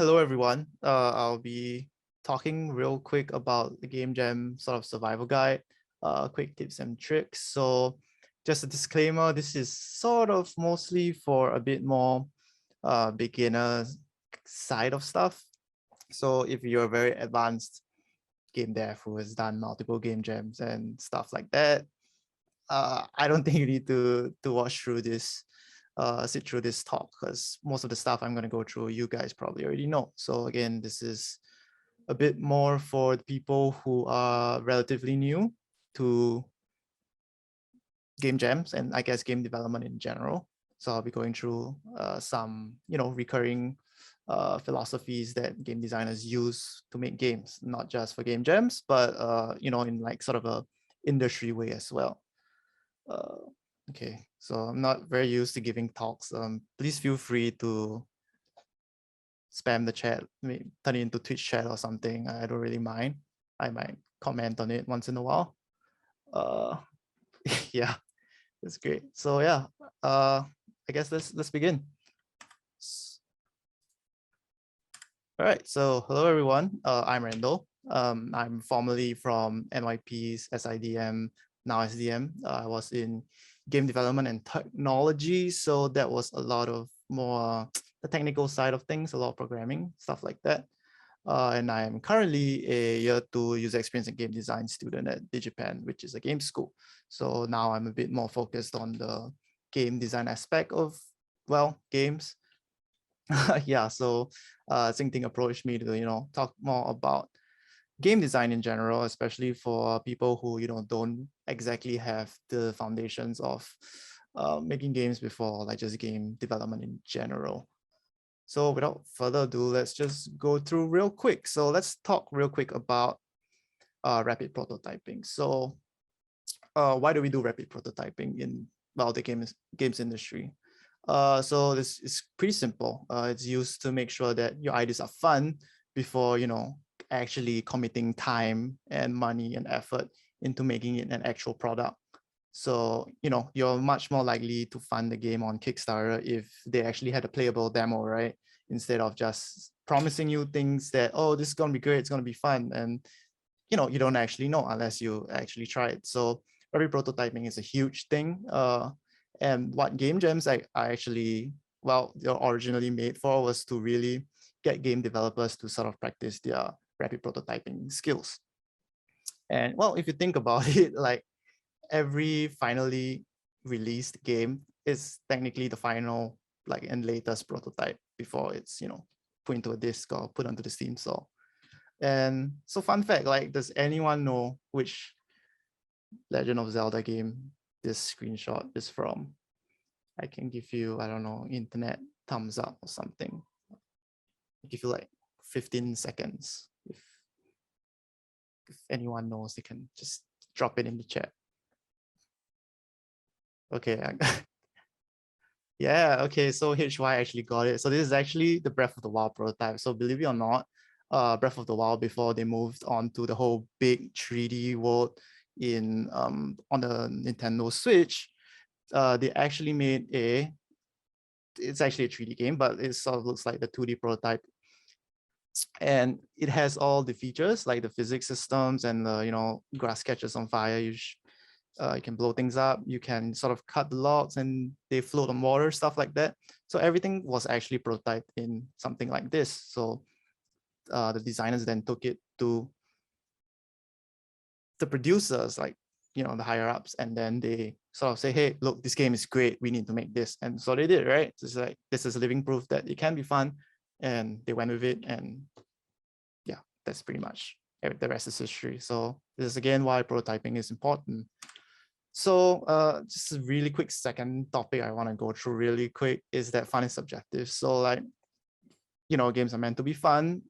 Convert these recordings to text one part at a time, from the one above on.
Hello, everyone. I'll be talking real quick about the Game Jam sort of survival guide, quick tips and tricks. So just a disclaimer, this is sort of mostly for a bit more beginner side of stuff. So if you're a very advanced game dev who has done multiple game jams and stuff like that, I don't think you need to watch through this, sit through this talk, because most of the stuff I'm going to go through, you guys probably already know. So again, this is a bit more for the people who are relatively new to game jams and I guess game development in general. So I'll be going through some, recurring philosophies that game designers use to make games, not just for game jams, but in like sort of a industry way as well. Okay, so I'm not very used to giving talks. Please feel free to spam the chat, maybe turn it into Twitch chat or something. I don't really mind. I might comment on it once in a while. Yeah, that's great. So yeah, I guess let's begin. All right, so hello everyone. I'm Randall. I'm formerly from NYP's SIDM, now SDM. I was in game development and technology, so that was a lot of more the technical side of things, a lot of programming, stuff like that. And I'm currently a year 2 user experience and game design student at DigiPen, which is a game school. So now I'm a bit more focused on the game design aspect of, well, games. Yeah, so Xingting approached me to, talk more about game design in general, especially for people who, don't exactly have the foundations of making games before, like just game development in general. So without further ado, let's just go through real quick. So let's talk real quick about rapid prototyping. So why do we do rapid prototyping in, well, the games industry? So this is pretty simple. It's used to make sure that your ideas are fun before, actually committing time and money and effort into making it an actual product. So, you're much more likely to fund the game on Kickstarter if they actually had a playable demo, right? Instead of just promising you things that, oh, this is going to be great, it's going to be fun. And, you don't actually know unless you actually try it. So rapid prototyping is a huge thing. And what game jams I actually, well, they're originally made for was to really get game developers to sort of practice their rapid prototyping skills. And well, if you think about it, like every finally released game is technically the final, like, and latest prototype before it's, put into a disc or put onto the Steam store. And so fun fact, like, does anyone know which Legend of Zelda game this screenshot is from? I can give you, I don't know, internet thumbs up or something. I'll give you like 15 seconds. If anyone knows, they can just drop it in the chat. Okay. Yeah, okay, so HY actually got it. So this is actually the Breath of the Wild prototype. So believe it or not, Breath of the Wild, before they moved on to the whole big 3D world in on the Nintendo Switch, they actually made it's actually a 3D game, but it sort of looks like the 2D prototype. And it has all the features like the physics systems and the, grass catches on fire. You can blow things up. You can sort of cut the logs and they float on water, stuff like that. So everything was actually prototyped in something like this. So the designers then took it to the producers, like, the higher ups, and then they sort of say, hey, look, this game is great, we need to make this. And so they did, right? It's like, this is living proof that it can be fun, and they went with it. And yeah, that's pretty much the rest is history. So this is again why prototyping is important. So just a really quick second topic I want to go through really quick is that fun is subjective. So like, games are meant to be fun.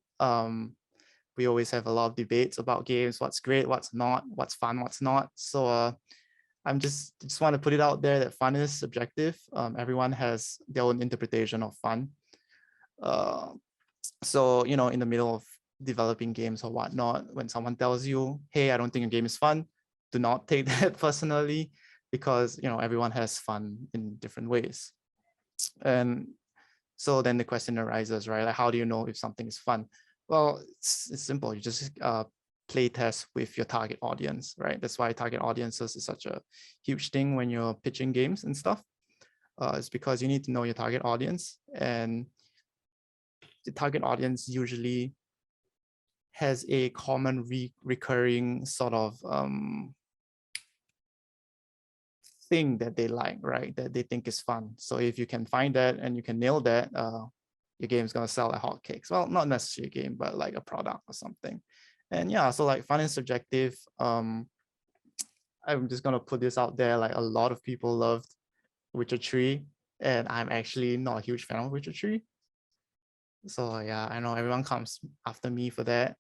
We always have a lot of debates about games, what's great, what's not, what's fun, what's not. So I'm just want to put it out there that fun is subjective. Everyone has their own interpretation of fun. So, in the middle of developing games or whatnot, when someone tells you, hey, I don't think a game is fun, do not take that personally, because, everyone has fun in different ways. And So then the question arises, right? Like, how do you know if something is fun? Well, it's simple. You just play test with your target audience, right? That's why target audiences is such a huge thing when you're pitching games and stuff. It's because you need to know your target audience, and the target audience usually has a common recurring sort of thing that they like, right? That they think is fun. So if you can find that and you can nail that, your game is gonna sell like hotcakes. Well, not necessarily a game, but like a product or something. And yeah, so like fun is subjective. I'm just gonna put this out there. Like a lot of people loved Witcher 3, and I'm actually not a huge fan of Witcher 3. So yeah, I know everyone comes after me for that.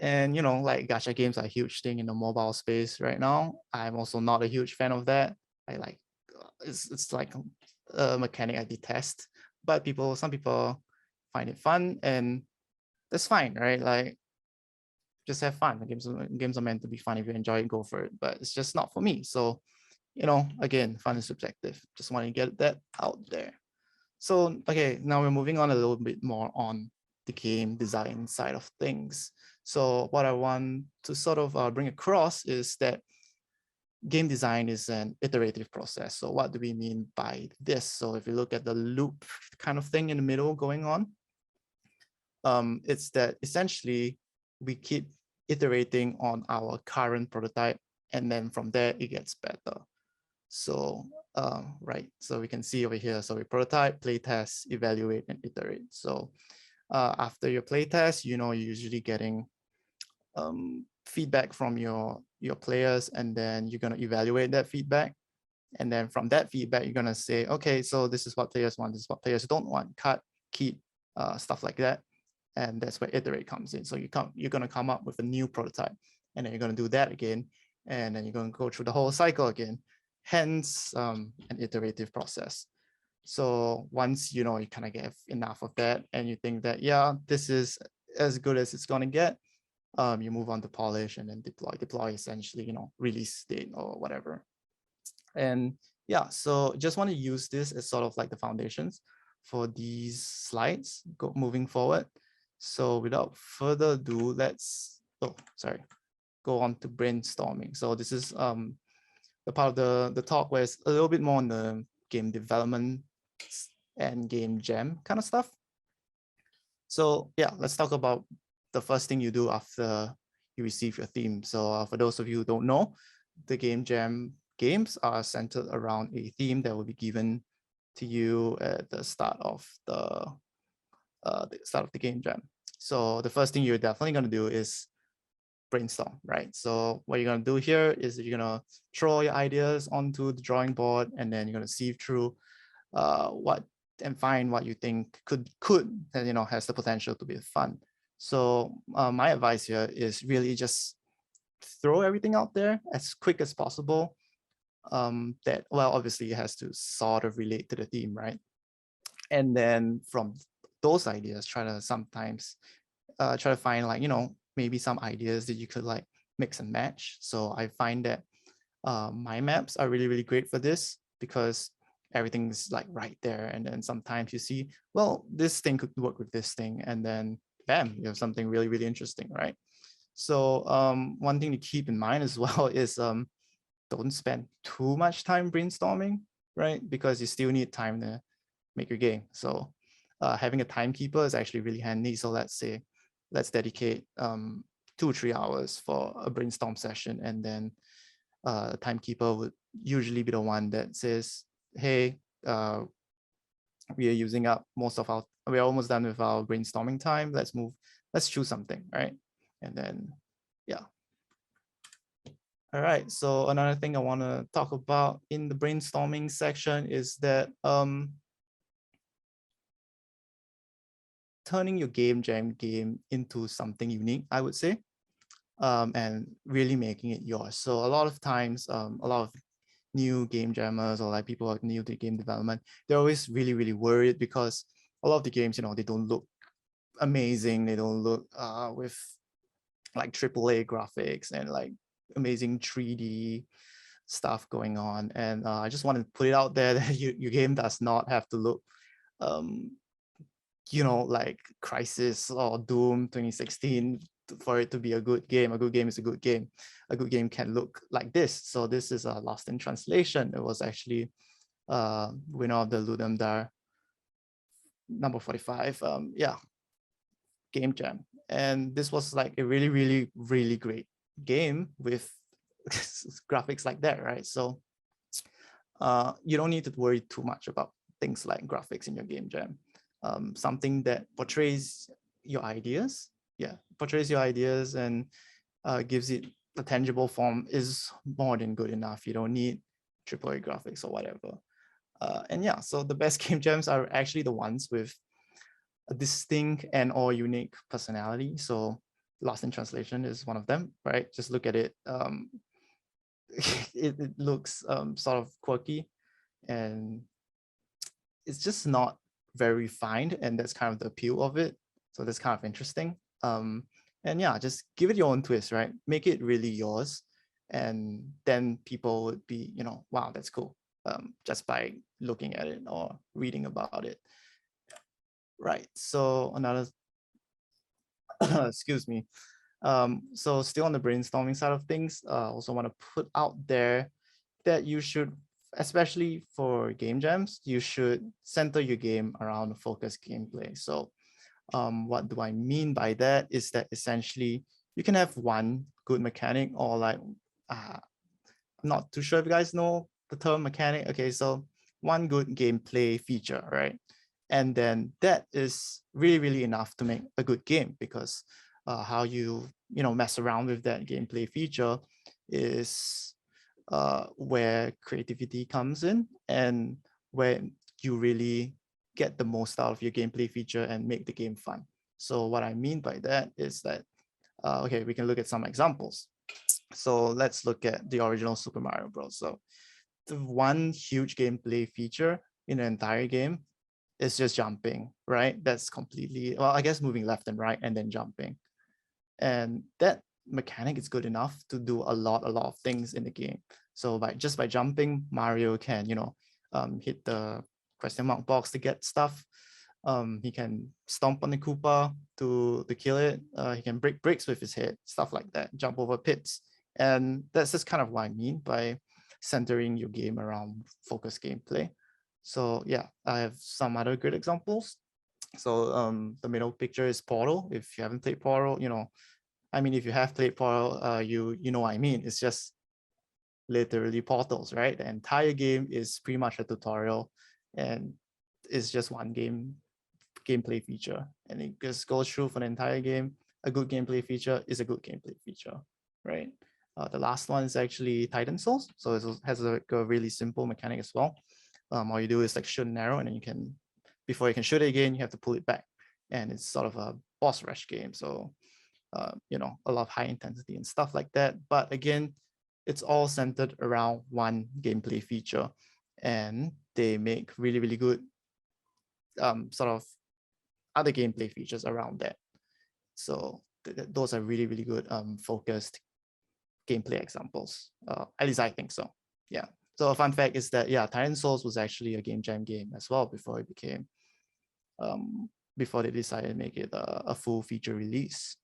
And you know, like gacha games are a huge thing in the mobile space right now. I'm also not a huge fan of that. I like it's like a mechanic I detest, but some people find it fun, and that's fine, right? Like just have fun. Games are meant to be fun. If you enjoy it, go for it. But it's just not for me. So, you know, again, fun is subjective. Just want to get that out there. So, okay, now we're moving on a little bit more on the game design side of things. So what I want to sort of bring across is that game design is an iterative process. So what do we mean by this? So if you look at the loop kind of thing in the middle going on, it's that essentially we keep iterating on our current prototype, and then from there it gets better. So right, so we can see over here, so we prototype, play test, evaluate, and iterate. So after your play test, you know, you're usually getting feedback from your players, and then you're going to evaluate that feedback. And then from that feedback, you're going to say, okay, so this is what players want, this is what players don't want, cut, keep, stuff like that. And that's where iterate comes in. So you're going to come up with a new prototype, and then you're going to do that again, and then you're going to go through the whole cycle again. Hence an iterative process. So once you know you kind of get enough of that, and you think that, yeah, this is as good as it's going to get, you move on to polish and then deploy essentially, you know, release state or whatever. And yeah, so just want to use this as sort of like the foundations for these slides moving forward. So without further ado, let's go on to brainstorming. So this is the part of the talk where it's a little bit more on the game development and game jam kind of stuff. So yeah, let's talk about the first thing you do after you receive your theme. So for those of you who don't know, the game jam games are centered around a theme that will be given to you at the start of the game jam. So the first thing you're definitely going to do is brainstorm, right? So what you're going to do here is you're going to throw your ideas onto the drawing board, and then you're going to sieve through and find what you think could and you know has the potential to be fun. So my advice here is really just throw everything out there as quick as possible. That, well, obviously it has to sort of relate to the theme, right? And then from those ideas, try to find, like, you know, maybe some ideas that you could like mix and match. So I find that mind maps are really, really great for this, because everything's like right there. And then sometimes you see, well, this thing could work with this thing, and then bam, you have something really, really interesting, right? So one thing to keep in mind as well is don't spend too much time brainstorming, right? Because you still need time to make your game. So having a timekeeper is actually really handy. So let's dedicate 2 or 3 hours for a brainstorm session, and then the timekeeper would usually be the one that says, hey, we are using up we're almost done with our brainstorming time. Let's choose something, right? And then, yeah. All right, so another thing I want to talk about in the brainstorming section is that turning your game jam game into something unique, I would say, and really making it yours. So a lot of times, a lot of new game jammers or like people who are new to game development, they're always really, really worried, because a lot of the games, you know, they don't look amazing. They don't look with like AAA graphics and like amazing 3D stuff going on. And I just want to put it out there that your game does not have to look, like Crisis or Doom 2016 for it to be a good game. A good game is a good game. A good game can look like this. So this is a Lost in Translation. It was actually winner of the Ludum Dare number 45. Game Jam. And this was like a really, really, really great game with graphics like that, right? So you don't need to worry too much about things like graphics in your game jam. Something that portrays your ideas, portrays your ideas and gives it a tangible form is more than good enough. You don't need AAA graphics or whatever. So the best game jams are actually the ones with a distinct and or unique personality. So Lost in Translation is one of them, right? Just look at it. It looks sort of quirky and it's just not very refined, and that's kind of the appeal of it. So that's kind of interesting. Just give it your own twist, right? Make it really yours. And then people would be, wow, that's cool. Just by looking at it or reading about it. Right, so another, excuse me. So still on the brainstorming side of things, also want to put out there that you should, especially for game jams, you should center your game around focused gameplay. So what do I mean by that is that essentially you can have one good mechanic or like, I'm not too sure if you guys know the term mechanic. Okay, so one good gameplay feature, right? And then that is really, really enough to make a good game, because how you mess around with that gameplay feature is where creativity comes in and where you really get the most out of your gameplay feature and make the game fun. So what I mean by that is that, okay, we can look at some examples. So let's look at the original Super Mario Bros. So the one huge gameplay feature in the entire game is just jumping, right? That's completely, well, I guess moving left and right and then jumping. And that mechanic is good enough to do a lot of things in the game. So just by jumping, Mario can, hit the question mark box to get stuff. He can stomp on the Koopa to kill it. He can break bricks with his head, stuff like that, jump over pits. And that's just kind of what I mean by centering your game around focused gameplay. So yeah, I have some other good examples. So the middle picture is Portal. If you haven't played Portal, if you have played Portal, you know what I mean. It's just literally portals, right? The entire game is pretty much a tutorial, and it's just one gameplay feature, and it just goes through for the entire game. A good gameplay feature is a good gameplay feature, right? The last one is actually Titan Souls. So it has a really simple mechanic as well. All you do is like shoot an arrow, and then before you can shoot it again, you have to pull it back. And it's sort of a boss rush game. So, a lot of high intensity and stuff like that. But again, it's all centered around one gameplay feature, and they make really, really good sort of other gameplay features around that. So those are really, really good focused gameplay examples. At least I think so. Yeah. So a fun fact is that, yeah, Titan Souls was actually a game jam game as well before it became, before they decided to make it a full feature release.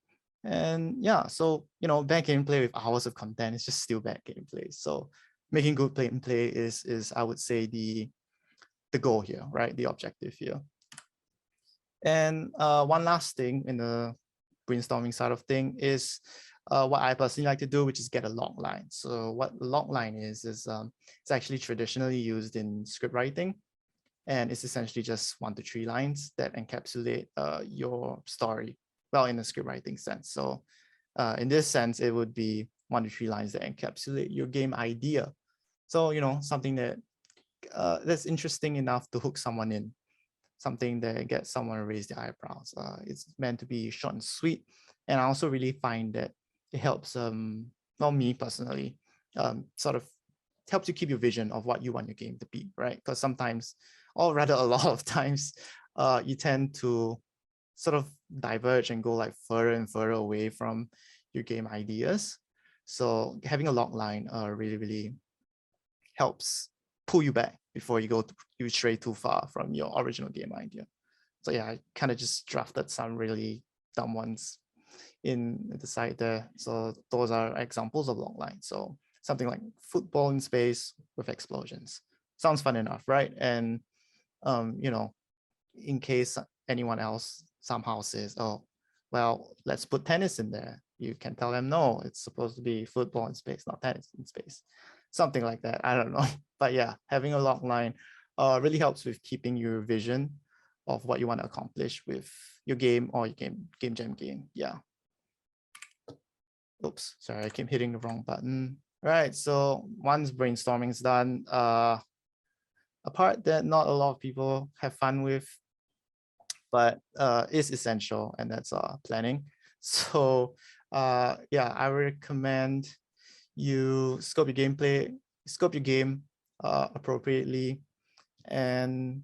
And yeah, so, bad gameplay with hours of content is just still bad gameplay. So making good gameplay is I would say the goal here, right? The objective here. And one last thing in the brainstorming side of thing is what I personally like to do, which is get a logline. So what logline is it's actually traditionally used in script writing, and it's essentially just 1 to 3 lines that encapsulate your story, well, in a script writing sense. So in this sense, it would be 1 to 3 lines that encapsulate your game idea. So, something that that's interesting enough to hook someone in, something that gets someone to raise their eyebrows. It's meant to be short and sweet. And I also really find that it helps, well, me personally, sort of helps you keep your vision of what you want your game to be, right? Because sometimes, or rather a lot of times, you tend to sort of diverge and go like further and further away from your game ideas. So having a log line really, really helps pull you back before you stray too far from your original game idea. So yeah, I kind of just drafted some really dumb ones in the side there. So those are examples of logline. So something like football in space with explosions. Sounds fun enough, right? And you know, in case anyone else somehow says, oh, well, let's put tennis in there, you can tell them, no, it's supposed to be football in space, not tennis in space. Something like that. I don't know. But yeah, having a logline really helps with keeping your vision of what you want to accomplish with your game or your game jam game. Yeah. Oops, sorry, I keep hitting the wrong button. All right, so once brainstorming is done, a part that not a lot of people have fun with, but is essential, and that's planning. So yeah, I recommend you scope your game appropriately. And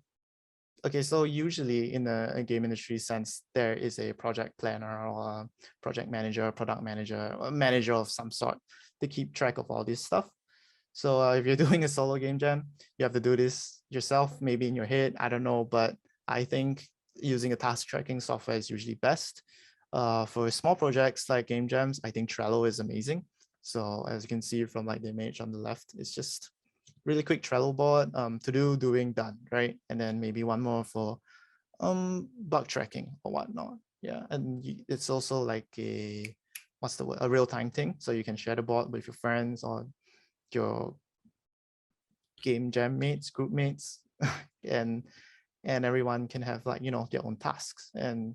okay, so usually in a game industry sense, there is a project planner or a project manager, product manager, or a manager of some sort to keep track of all this stuff. So if you're doing a solo game jam, you have to do this yourself, maybe in your head, I don't know, but I think using a task tracking software is usually best. For small projects like game jams, I think Trello is amazing. So as you can see from like the image on the left, it's just really quick Trello board, to do, doing, done, right? And then maybe one more for bug tracking or whatnot. Yeah, and it's also like a, what's the word, a real-time thing. So you can share the board with your friends or your game jam mates, group mates, and everyone can have like, you know, their own tasks. And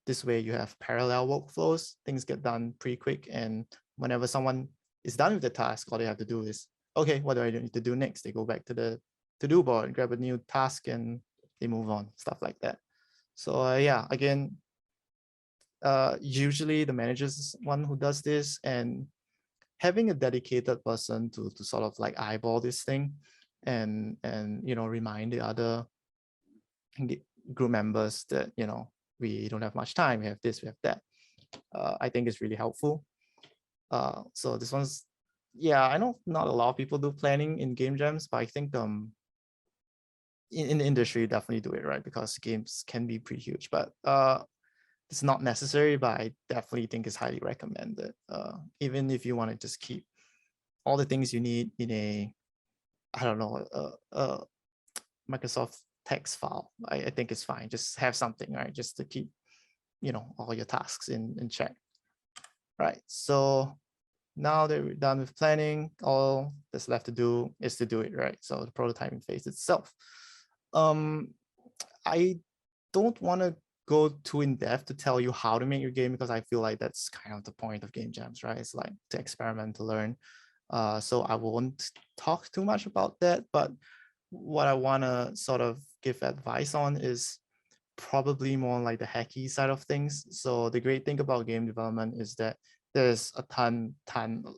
this way you have parallel workflows, things get done pretty quick. And whenever someone is done with the task, all they have to do is, okay, what do I need to do next? They go back to the to-do board, grab a new task, and they move on, stuff like that. So yeah, again, usually the manager is one who does this, and having a dedicated person to sort of like eyeball this thing and you know, remind the other group members that, you know, we don't have much time, we have this, we have that, I think is really helpful. So this one's, yeah, I know not a lot of people do planning in game jams, but I think in the industry, you definitely do it, right? Because games can be pretty huge, but it's not necessary, but I definitely think it's highly recommended. Even if you want to just keep all the things you need in a, I don't know, a Microsoft text file, I think it's fine. Just have something, right? Just to keep, you know, all your tasks in check. Right, so now that we're done with planning, all that's left to do is to do it, right? So the prototyping phase itself. I don't want to go too in depth to tell you how to make your game, because I feel like that's kind of the point of game jams, right? It's like to experiment, to learn. So I won't talk too much about that, but what I want to sort of give advice on is probably more like the hacky side of things. So the great thing about game development is that there's a ton,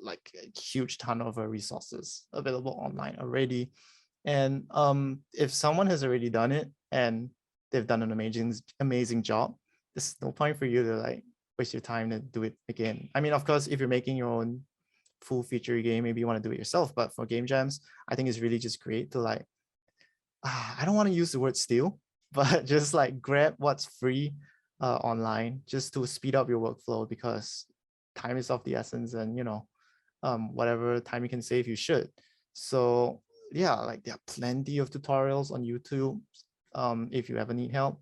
like a huge ton of resources available online already. And if someone has already done it and they've done an amazing job, there's no point for you to like waste your time to do it again. I mean, of course, if you're making your own full feature game, maybe you want to do it yourself, but for game jams, I think it's really just great to like, I don't want to use the word steal, but just like grab what's free online just to speed up your workflow, because time is of the essence, and you know, whatever time you can save, you should. So yeah, like there are plenty of tutorials on YouTube if you ever need help.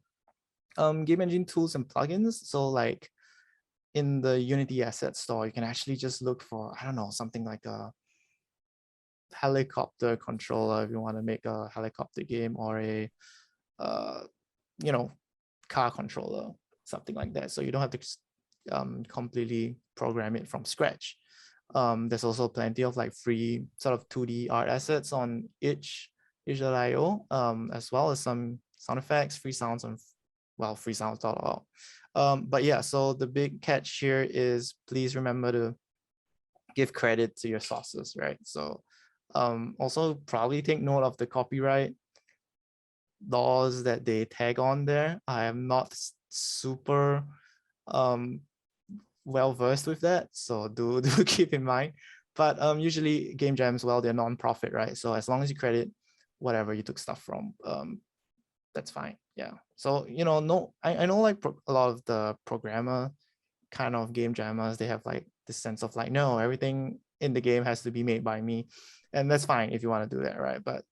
Game engine tools and plugins. So like in the Unity asset store, you can actually just look for, I don't know, something like a helicopter controller if you want to make a helicopter game, or a you know, car controller, something like that. So you don't have to completely program it from scratch. There's also plenty of like free sort of 2D art assets on itch.io, as well as some sound effects, free sounds on, well, freesounds.org. But yeah, so the big catch here is please remember to give credit to your sources, right? So also probably take note of the copyright laws that they tag on there. I am not super well versed with that, so do keep in mind. But usually game jams, well, they're non-profit, right? So as long as you credit whatever you took stuff from, that's fine. Yeah. So, no, I know like a lot of the programmer kind of game jammers, they have like this sense of like, no, everything in the game has to be made by me. And that's fine if you want to do that, right? But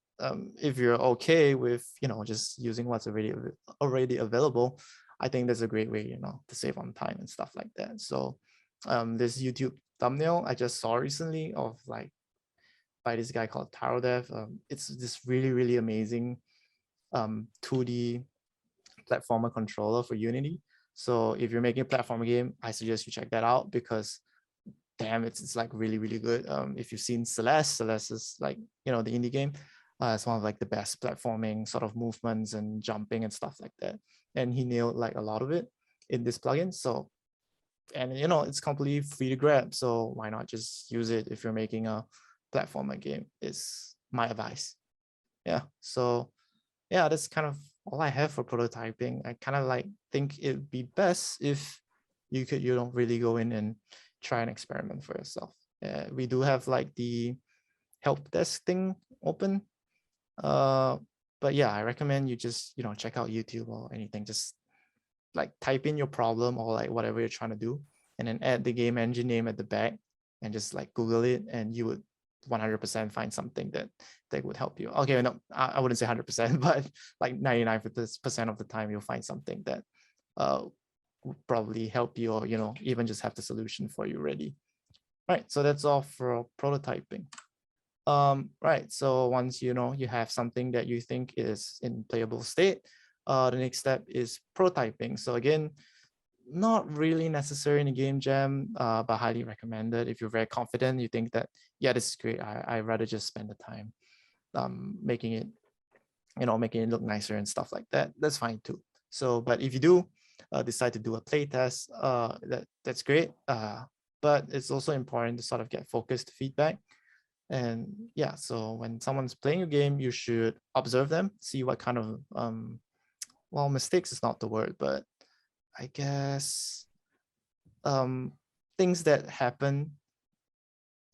if you're okay with, just using what's already available, I think that's a great way, to save on time and stuff like that. So this YouTube thumbnail I just saw recently of like by this guy called TaroDev. It's this really, really amazing 2D platformer controller for Unity. So if you're making a platform game, I suggest you check that out because damn, it's like really, really good. If you've seen Celeste is like, the indie game. It's one of like the best platforming sort of movements and jumping and stuff like that. And he nailed like a lot of it in this plugin. So, and it's completely free to grab. So why not just use it if you're making a platformer game is my advice. Yeah. So yeah, that's kind of all I have for prototyping. I kind of like think it'd be best if you could, really go in and try and experiment for yourself. We do have like the help desk thing open. But yeah, I recommend you just, check out YouTube or anything. Just like type in your problem or like whatever you're trying to do, and then add the game engine name at the back and just like Google it, and you would 100% find something that would help you. Okay, no, I wouldn't say 100%, but like 99% of the time you'll find something that would probably help you, or even just have the solution for you ready. Right, so that's all for prototyping. Right, so once you have something that you think is in playable state, the next step is prototyping. So again, not really necessary in a game jam, but highly recommended. If you're very confident, you think that, yeah, this is great, I'd rather just spend the time making it, making it look nicer and stuff like that, that's fine too. So, but if you do decide to do a playtest, that's great. But it's also important to sort of get focused feedback. And yeah, so when someone's playing a game, you should observe them, see what kind of, well, mistakes is not the word, but I guess things that happen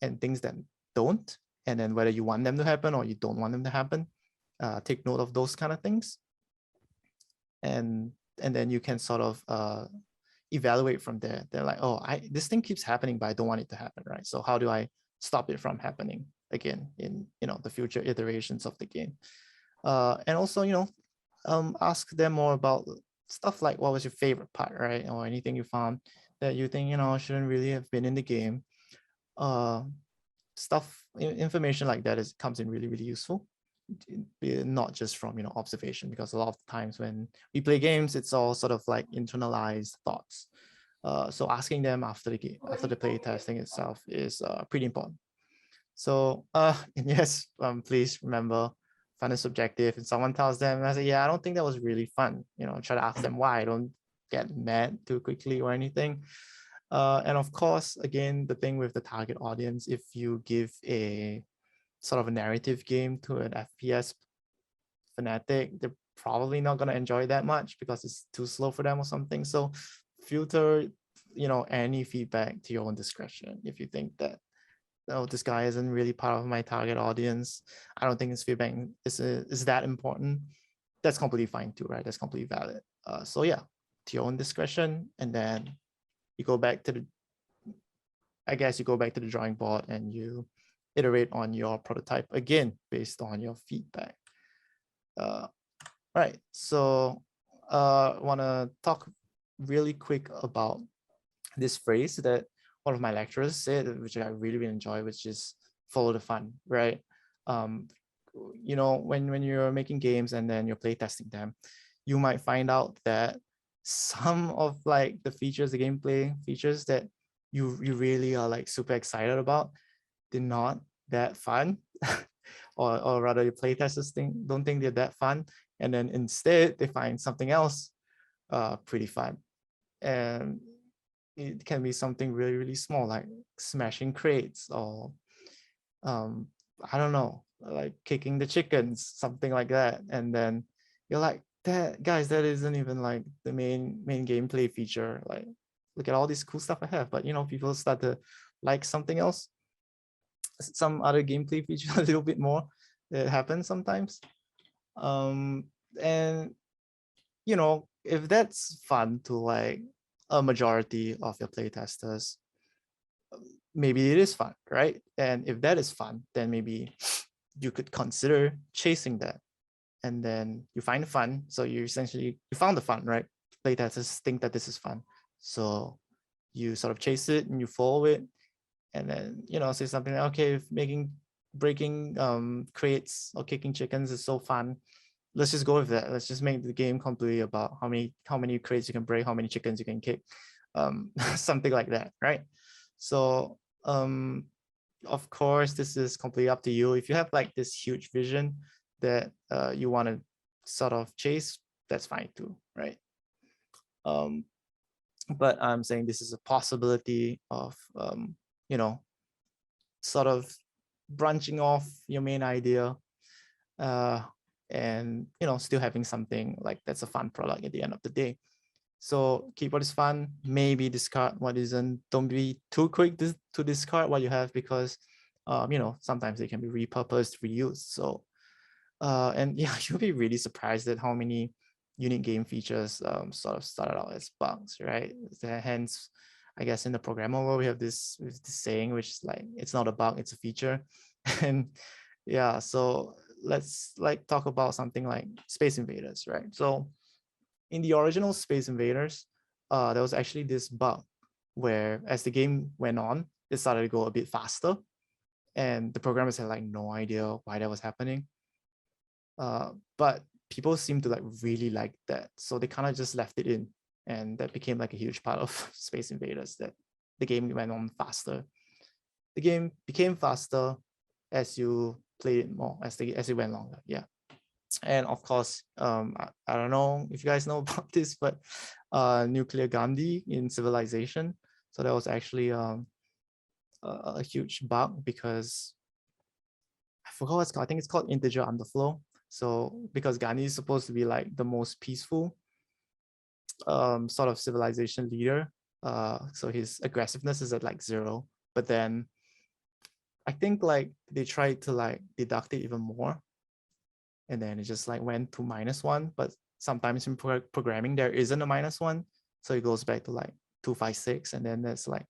and things that don't, and then whether you want them to happen or you don't want them to happen. Take note of those kind of things, and then you can sort of evaluate from there. They're like, oh, this thing keeps happening, but I don't want it to happen, right? So how do I stop it from happening again in the future iterations of the game? And also ask them more about stuff like, what was your favorite part, right? Or anything you found that you think shouldn't really have been in the game. Information like that comes in really, really useful, not just from observation, because a lot of times when we play games, it's all sort of like internalized thoughts. So asking them after the game, after the play testing itself, is pretty important. So and yes, please remember, fun is subjective. And someone tells them, I say, yeah, I don't think that was really fun, try to ask them why. Don't get mad too quickly or anything. And of course, again, the thing with the target audience, if you give a sort of a narrative game to an FPS fanatic, they're probably not going to enjoy that much because it's too slow for them or something. So filter any feedback to your own discretion. If you think that, oh, this guy isn't really part of my target audience, I don't think his feedback is that important, that's completely fine too, right? That's completely valid. So yeah, to your own discretion. And then you go back to the drawing board and you iterate on your prototype again based on your feedback. Right, so I want to talk really quick about this phrase that one of my lecturers said, which I really, really enjoy, which is follow the fun, right? When you're making games and then you're play testing them, you might find out that some of like the features, the gameplay features that you really are like super excited about, they're not that fun. or rather your playtesters don't think they're that fun, and then instead they find something else pretty fun. And it can be something really, really small, like smashing crates, or I don't know, like kicking the chickens, something like that. And then you're like, that guys, that isn't even like the main gameplay feature. Like, look at all this cool stuff I have. But people start to like something else. some other gameplay feature a little bit more. It happens sometimes. And you know, if that's fun to like a majority of your playtesters, maybe it is fun, right? And if that is fun, then maybe you could consider chasing that. And then you find fun. So you found the fun, right? Playtesters think that this is fun. So you sort of chase it and you follow it. And then, you know, say something like, okay, if breaking crates or kicking chickens is so fun, let's just go with that. Let's just make the game completely about how many crates you can break, how many chickens you can kick, something like that, right? So of course, this is completely up to you. If you have like this huge vision that you want to sort of chase, that's fine too, right? But I'm saying this is a possibility of you know, sort of branching off your main idea, and you know, still having something like that's a fun product at the end of the day. So keep what is fun, maybe discard what isn't. Don't be too quick to discard what you have, because you know, sometimes they can be repurposed, reused. So and yeah, you'll be really surprised at how many unique game features sort of started out as bugs, right? Hence, I guess in the programmer world, we have this saying, which is like, it's not a bug, it's a feature. And yeah, so let's like talk about something like Space Invaders, right? So in the original Space Invaders, there was actually this bug where as the game went on, it started to go a bit faster, and the programmers had like no idea why that was happening. But people seem to like really like that, so they kind of just left it in, and that became like a huge part of Space Invaders, that the game went on faster. The game became faster as you played it more, as it went longer. Yeah. And of course, I don't know if you guys know about this, but nuclear Gandhi in Civilization. So that was actually a huge bug, because I forgot what it's called. I think it's called integer underflow. So because Gandhi is supposed to be like the most peaceful sort of civilization leader, so his aggressiveness is at like 0. But then I think like they tried to like deduct it even more, and then it just like went to -1. But sometimes in programming there isn't a -1, so it goes back to like 256, and then there's like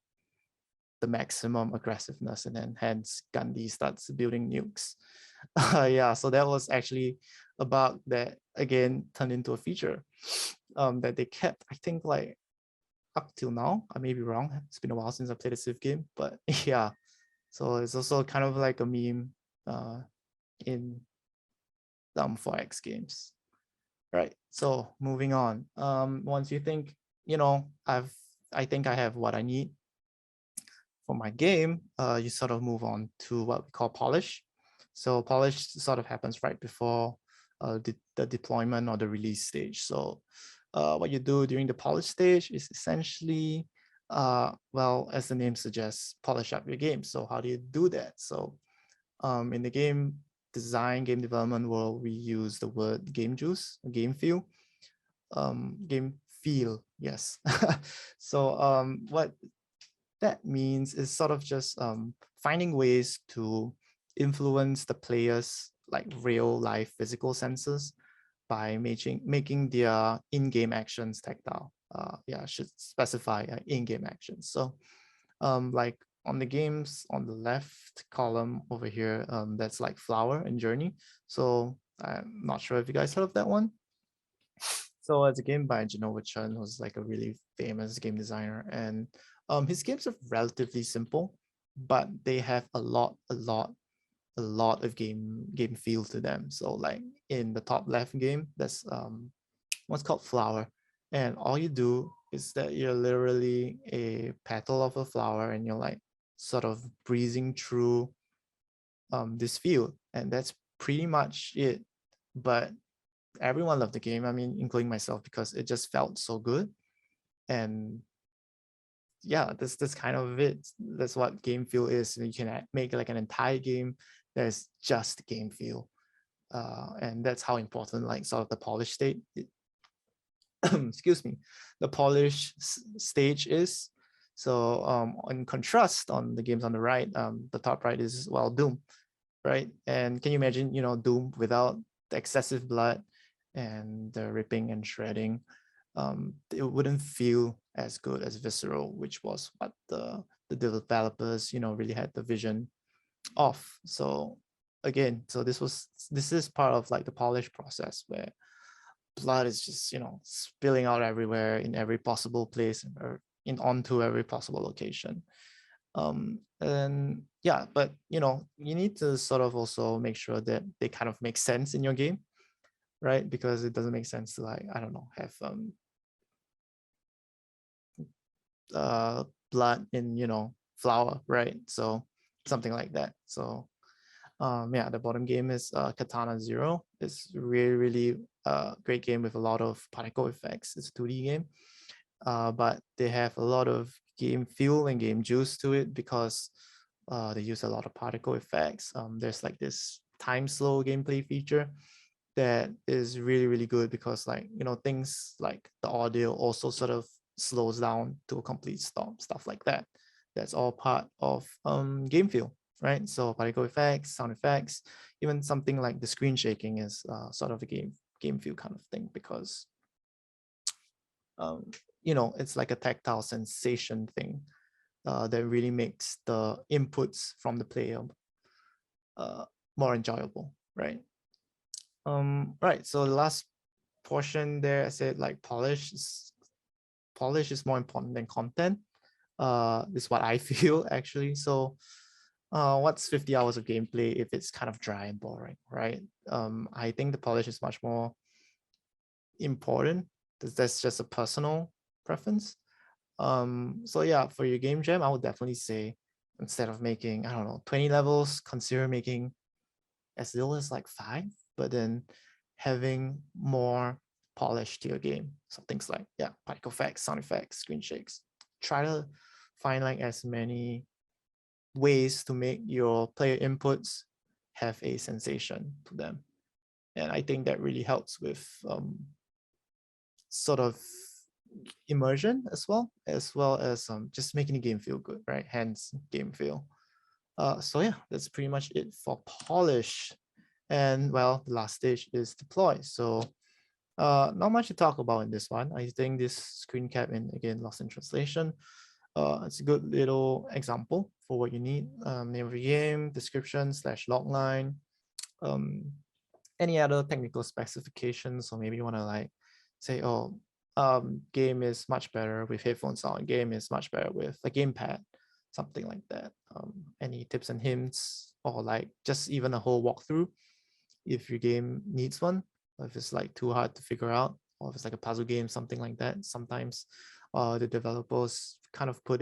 the maximum aggressiveness, and then hence Gandhi starts building nukes. Yeah, so that was actually a bug that again turned into a feature that they kept, I think, like up till now. I may be wrong, it's been a while since I played a Civ game, but yeah. So it's also kind of like a meme in 4X games, right? So moving on, once you think, you know, I think I have what I need for my game, you sort of move on to what we call polish. So polish sort of happens right before the deployment or the release stage. So what you do during the polish stage is essentially, well, as the name suggests, polish up your game. So how do you do that? So in the game development world, we use the word game juice, game feel, yes. So what that means is sort of just finding ways to influence the players' like real life physical senses by making their in-game actions tactile. Yeah, I should specify in-game actions. So like on the games on the left column over here, that's like Flower and Journey. So I'm not sure if you guys heard of that one. So it's a game by Genova Chen, who's like a really famous game designer, and his games are relatively simple, but they have a lot of game feel to them. So like in the top left game, that's what's called Flower, and all you do is that you're literally a petal of a flower, and you're like sort of breezing through this field, and that's pretty much it. But everyone loved the game, I mean, including myself, because it just felt so good. And yeah, that's kind of it. That's what game feel is. You can make like an entire game that's just game feel, and that's how important like sort of the polish excuse me, the polish stage is. So in contrast, on the games on the right, the top right is, well, Doom, right? And can you imagine, Doom without the excessive blood and the ripping and shredding? It wouldn't feel as good as Visceral, which was what the developers, really had the vision of. So again, so this is part of like the polish process where blood is just, spilling out everywhere in every possible place or onto every possible location. And yeah, but you need to sort of also make sure that they kind of make sense in your game, right? Because it doesn't make sense to, like, I don't know, have blood in, flour, right? So something like that. So yeah, the bottom game is Katana Zero. It's really great game with a lot of particle effects. It's a 2D game, but they have a lot of game feel and game juice to it because they use a lot of particle effects. There's like this time slow gameplay feature that is really good because, like, things like the audio also sort of slows down to a complete stop, stuff like that. That's all part of game feel, right? So particle effects, sound effects, even something like the screen shaking is sort of a game feel kind of thing because it's like a tactile sensation thing that really makes the inputs from the player more enjoyable, right? Right. So the last portion there, I said like polish is more important than content. Is what I feel actually. So what's 50 hours of gameplay if it's kind of dry and boring, right? I think the polish is much more important. That's just a personal preference. So yeah, for your game jam, I would definitely say instead of making, I don't know, 20 levels, consider making as little as like 5, but then having more polish to your game. So things like, yeah, particle effects, sound effects, screen shakes. Try to find like as many ways to make your player inputs have a sensation to them. And I think that really helps with sort of immersion as well as just making the game feel good, right? Hence game feel. So yeah, that's pretty much it for polish. And well, the last stage is deploy. So not much to talk about in this one. I think this screen cap, and again, lost in translation, it's a good little example for what you need. Name of the game, description / logline, any other technical specifications, or maybe you want to like say, oh, game is much better with headphones on, game is much better with a gamepad, something like that. Any tips and hints, or like just even a whole walkthrough if your game needs one, or if it's like too hard to figure out, or if it's like a puzzle game, something like that. Sometimes the developers kind of put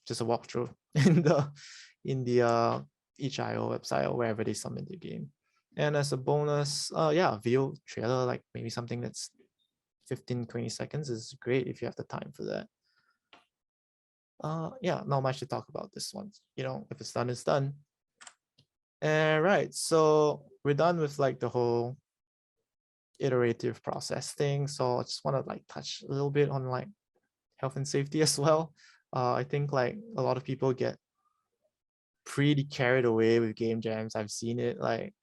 just a walkthrough in the itch.io website or wherever they submit the game. And as a bonus, yeah, video trailer, like maybe something that's 15-20 seconds is great if you have the time for that. Yeah, not much to talk about this one. If it's done, it's done. All right, so we're done with like the whole iterative process thing. So I just want to like touch a little bit on like health and safety as well. I think like a lot of people get pretty carried away with game jams. I've seen it like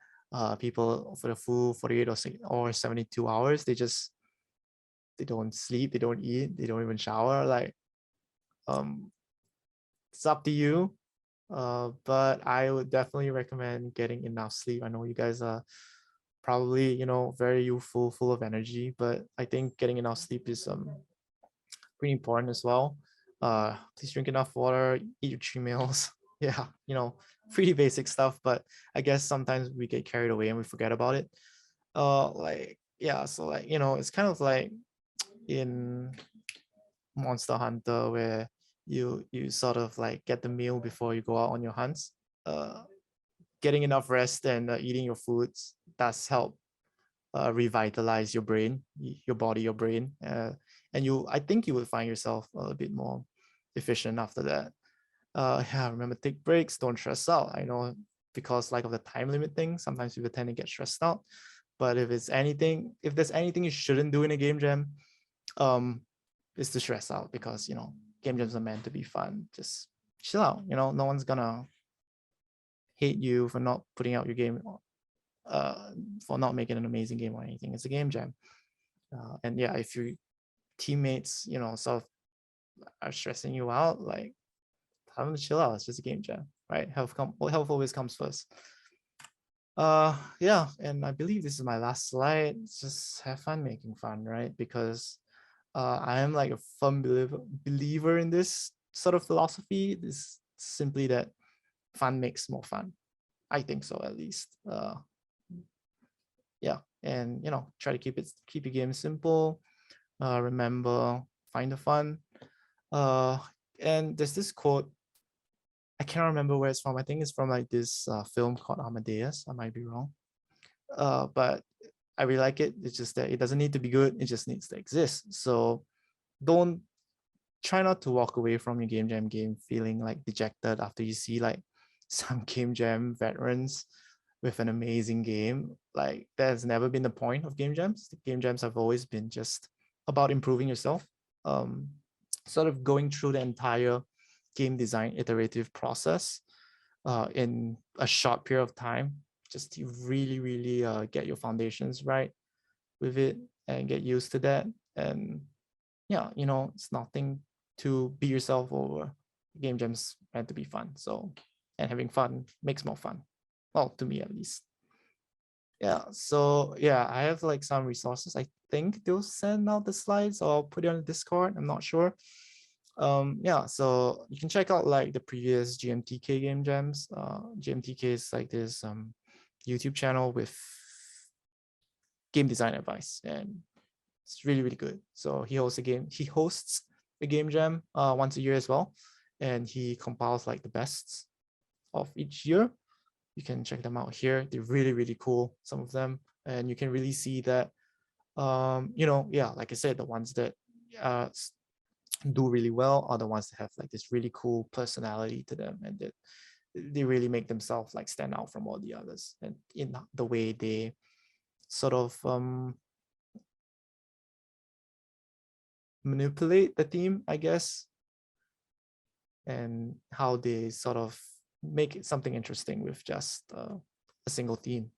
people for the full 48 or 72 hours, they don't sleep, they don't eat, they don't even shower. Like it's up to you. But I would definitely recommend getting enough sleep. I know you guys are probably, very youthful, full of energy, but I think getting enough sleep is pretty important as well. Please drink enough water, eat your 3 meals. Yeah, pretty basic stuff, but I guess sometimes we get carried away and we forget about it. Like, yeah, so like, it's kind of like in Monster Hunter where you sort of like get the meal before you go out on your hunts. Getting enough rest and eating your foods does help revitalize your brain, your body, your brain, and I think you will find yourself a bit more efficient after that. Yeah, remember, take breaks, don't stress out. I know, because like of the time limit thing, sometimes people tend to get stressed out. But if there's anything you shouldn't do in a game jam, is to stress out, because game jams are meant to be fun. Just chill out. No one's gonna hate you for not putting out your game, for not making an amazing game or anything. It's a game jam. And yeah, if your teammates, sort of are stressing you out, like, tell them to chill out. It's just a game jam, right? Health always comes first. Yeah, and I believe this is my last slide. Just have fun making fun, right? Because I am like a firm believer in this sort of philosophy. This simply that fun makes more fun. I think so, at least. Yeah, and try to keep your game simple. Remember, find the fun. And there's this quote. I can't remember where it's from. I think it's from like this film called Amadeus. I might be wrong. But I really like it. It's just that it doesn't need to be good. It just needs to exist. So don't try not to walk away from your game jam game feeling like dejected after you see like some game jam veterans with an amazing game. Like, that's never been the point of game jams. The game jams have always been just about improving yourself, sort of going through the entire game design iterative process in a short period of time, just to really get your foundations right with it and get used to that. And yeah, it's nothing to beat yourself over. Game jams meant to be fun. So, and having fun makes more fun. Well, to me at least. Yeah, so yeah, I have like some resources. I think they'll send out the slides or put it on the Discord. I'm not sure. Yeah, so you can check out like the previous GMTK game jams. GMTK is like this YouTube channel with game design advice, and it's really good. So he hosts a game jam once a year as well, and he compiles like the bests of each year. You can check them out here. They're really cool, some of them, and you can really see that yeah, like I said, the ones that do really well are the ones that have like this really cool personality to them, and that they really make themselves like stand out from all the others, and in the way they sort of manipulate the team, I guess, and how they sort of make it something interesting with just a single theme.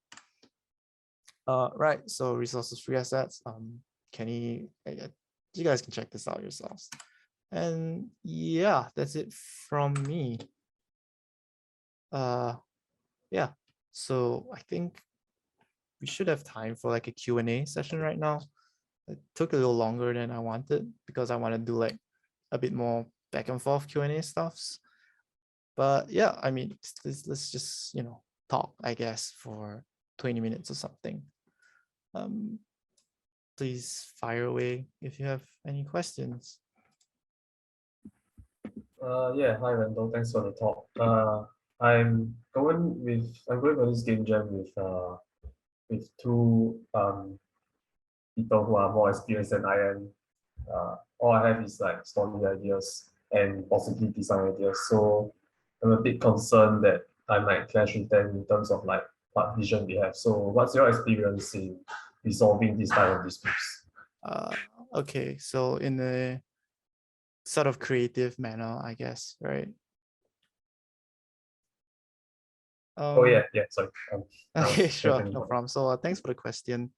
Right, so resources, free assets. Kenny, you guys can check this out yourselves. And yeah, that's it from me. Yeah, so I think we should have time for like a Q&A session right now. It took a little longer than I wanted because I want to do like a bit more back and forth Q&A stuffs. But yeah, I mean, let's just, talk, I guess, for 20 minutes or something. Please fire away if you have any questions. Yeah, hi Randall, thanks for the talk. I'm going for this game jam with two people who are more experienced than I am. All I have is like story ideas and possibly design ideas. So I'm a bit concerned that I might clash with them in terms of like what vision they have. So what's your experience in resolving this type of disputes? Okay, so in a sort of creative manner, I guess, right? Oh yeah, sorry. Okay, sure, no problem. So thanks for the question.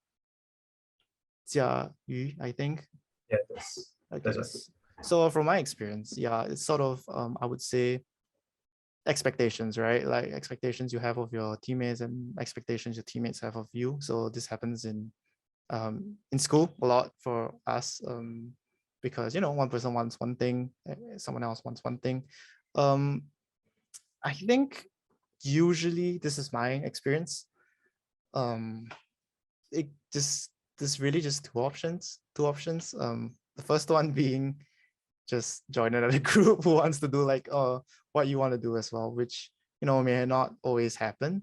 Jia Yu, I think. Yeah, that's right. So from my experience, yeah, it's sort of I would say expectations, right? Like expectations you have of your teammates and expectations your teammates have of you. So this happens in school a lot for us, because one person wants one thing, someone else wants one thing. I think usually, this is my experience, it just there's really just two options. The first one being just join another group who wants to do like what you want to do as well, which may not always happen.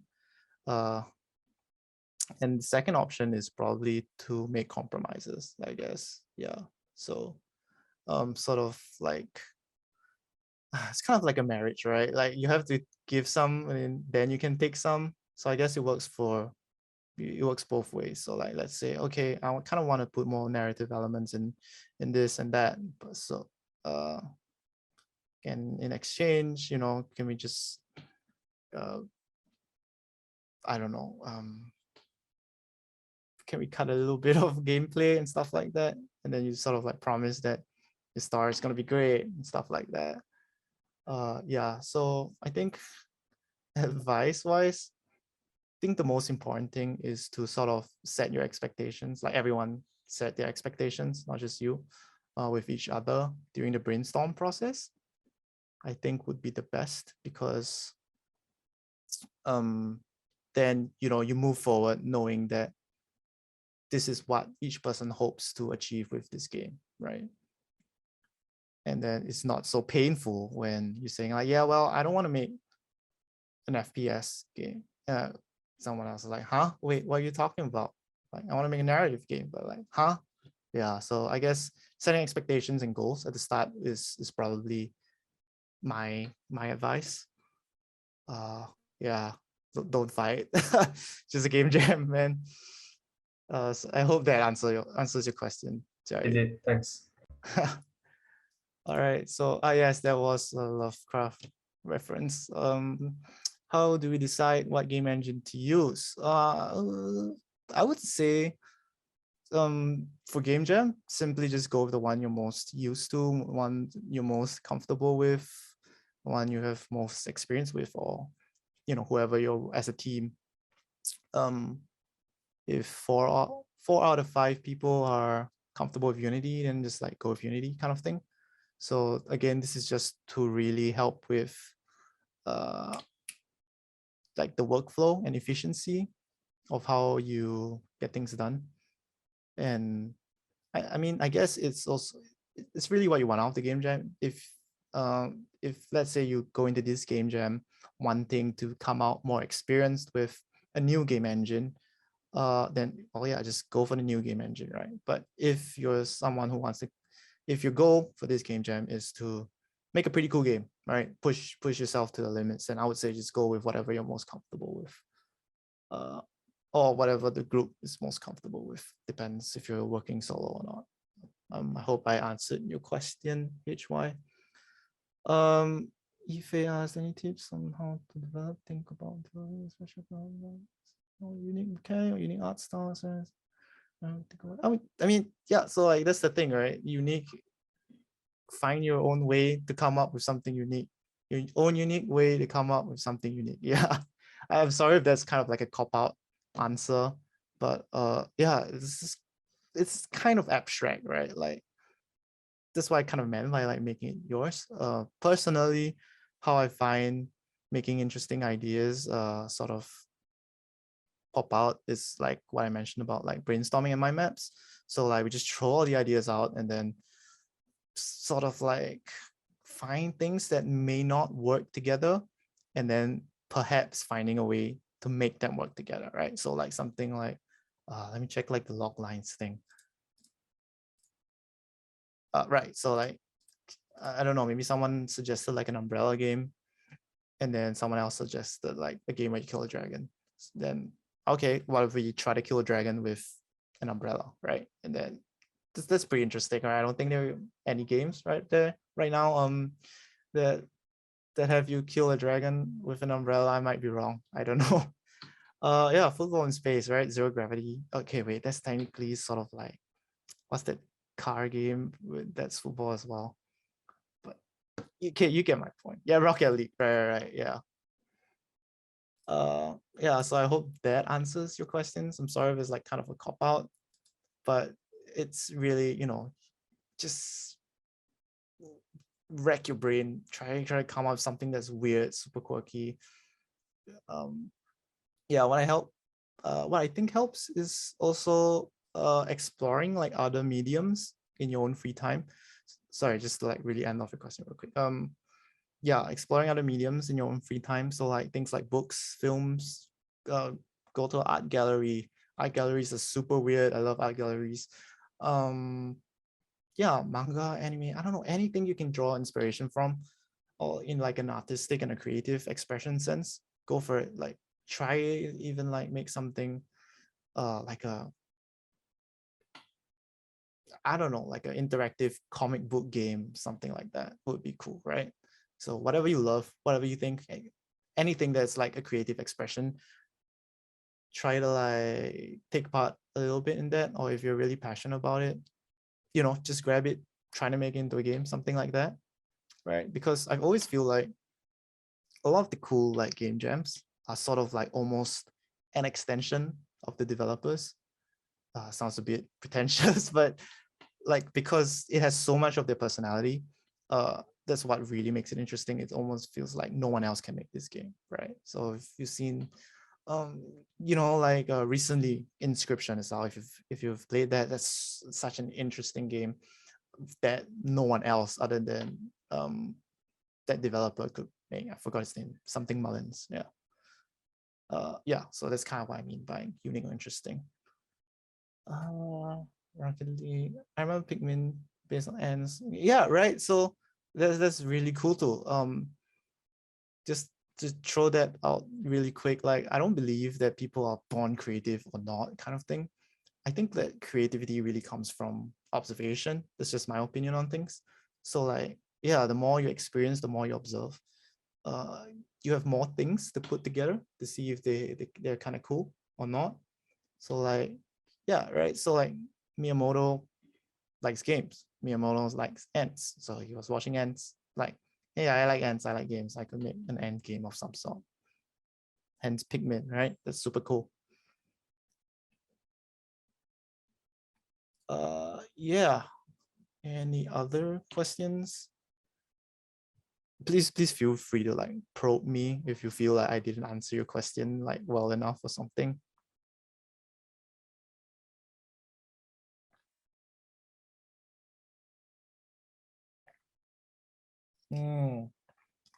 And the second option is probably to make compromises, I guess. Yeah, so sort of like it's kind of like a marriage, right? Like you have to give some and then you can take some. So I guess it works both ways. So like, let's say, okay, I kind of want to put more narrative elements in this and that, but so And in exchange, can we just, I don't know, can we cut a little bit of gameplay and stuff like that? And then you sort of like promise that the star is going to be great and stuff like that. Yeah, so I think advice wise, I think the most important thing is to sort of set your expectations, like everyone set their expectations, not just you, with each other during the brainstorm process. I think would be the best, because then you move forward knowing that this is what each person hopes to achieve with this game, right? And then it's not so painful when you're saying like, yeah, well, I don't want to make an FPS game. Someone else is like, huh? Wait, what are you talking about? Like, I want to make a narrative game, but like, huh? Yeah. So I guess setting expectations and goals at the start is probably my advice. Yeah, don't fight. Just a game jam, man. So I hope that answers your question, It Jerry. did. Thanks. All right. So yes, that was a Lovecraft reference. How do we decide what game engine to use? I would say for game jam, simply just go with the one you're most used to, one you're most comfortable with, one you have most experience with, or whoever you're as a team. If four out of 5 people are comfortable with Unity, then just like go with Unity kind of thing. So again, this is just to really help with like the workflow and efficiency of how you get things done. And I mean, I guess it's really what you want out of the game jam. If let's say you go into this game jam wanting to come out more experienced with a new game engine, then yeah, just go for the new game engine, right? But if you're someone who wants to, if your goal for this game jam is to make a pretty cool game, right? Push yourself to the limits, then I would say just go with whatever you're most comfortable with, or whatever the group is most comfortable with. Depends if you're working solo or not. I hope I answered your question, HY. If they asked any tips on how to develop, think about special unique mechanic or unique art styles. I mean, yeah. So like that's the thing, right? Unique. Find your own way to come up with something unique. Your own unique way to come up with something unique. Yeah. I'm sorry if that's kind of like a cop-out answer, but yeah, it's kind of abstract, right? Like that's what I kind of meant by like making it yours. Personally, how I find making interesting ideas sort of pop out is like what I mentioned about like brainstorming in my maps. So like we just throw all the ideas out and then sort of like find things that may not work together, and then perhaps finding a way to make them work together, right? So like something like, let me check like the log lines thing. Right, so like, I don't know, maybe someone suggested like an umbrella game, and then someone else suggested like a game where you kill a dragon. Then, okay, what if we try to kill a dragon with an umbrella, right? And then that's pretty interesting, right? I don't think there are any games right there right now that have you kill a dragon with an umbrella. I might be wrong. I don't know. Yeah, football in space, right? Zero gravity. Okay, wait, that's technically sort of like, what's that car game that's football as well? But okay, you get my point. Yeah, Rocket League, right, yeah. Yeah, so I hope that answers your questions. I'm sorry if it's like kind of a cop out, but it's really, just wreck your brain, try to come up with something that's weird, super quirky. Yeah, what I think helps is also exploring like other mediums in your own free time. Sorry, just to like really end off your question real quick. Yeah, exploring other mediums in your own free time. So like things like books, films, go to an art gallery. Art galleries are super weird. I love art galleries. Yeah, manga, anime, I don't know, anything you can draw inspiration from, or in like an artistic and a creative expression sense, go for it. Like try it, even like make something like a, I don't know, like an interactive comic book game, something like that would be cool, right? So whatever you love, whatever you think, anything that's like a creative expression, try to like take part a little bit in that. Or if you're really passionate about it, just grab it, try to make it into a game, something like that, right? Because I always feel like a lot of the cool like game jams are sort of like almost an extension of the developers. Sounds a bit pretentious, but like because it has so much of their personality, that's what really makes it interesting. It almost feels like no one else can make this game, right? So if you've seen like recently Inscription as well, if you've played that, that's such an interesting game that no one else other than that developer could make. I forgot his name, something Mullins. Yeah, so that's kind of what I mean by unique or interesting. Rocket League, I remember Pikmin based on ends. Yeah, right. So that's really cool too. Just to throw that out really quick, like I don't believe that people are born creative or not kind of thing. I think that creativity really comes from observation. That's just my opinion on things. So like, yeah, the more you experience, the more you observe, uh, you have more things to put together to see if they're kind of cool or not. So like, yeah, right. So like Miyamoto likes games. Miyamoto likes ants. So he was watching ants, like, hey, I like ants, I like games. I could make an ant game of some sort. Hence Pikmin, right? That's super cool. Yeah. Any other questions? Please feel free to like probe me if you feel like I didn't answer your question like well enough or something.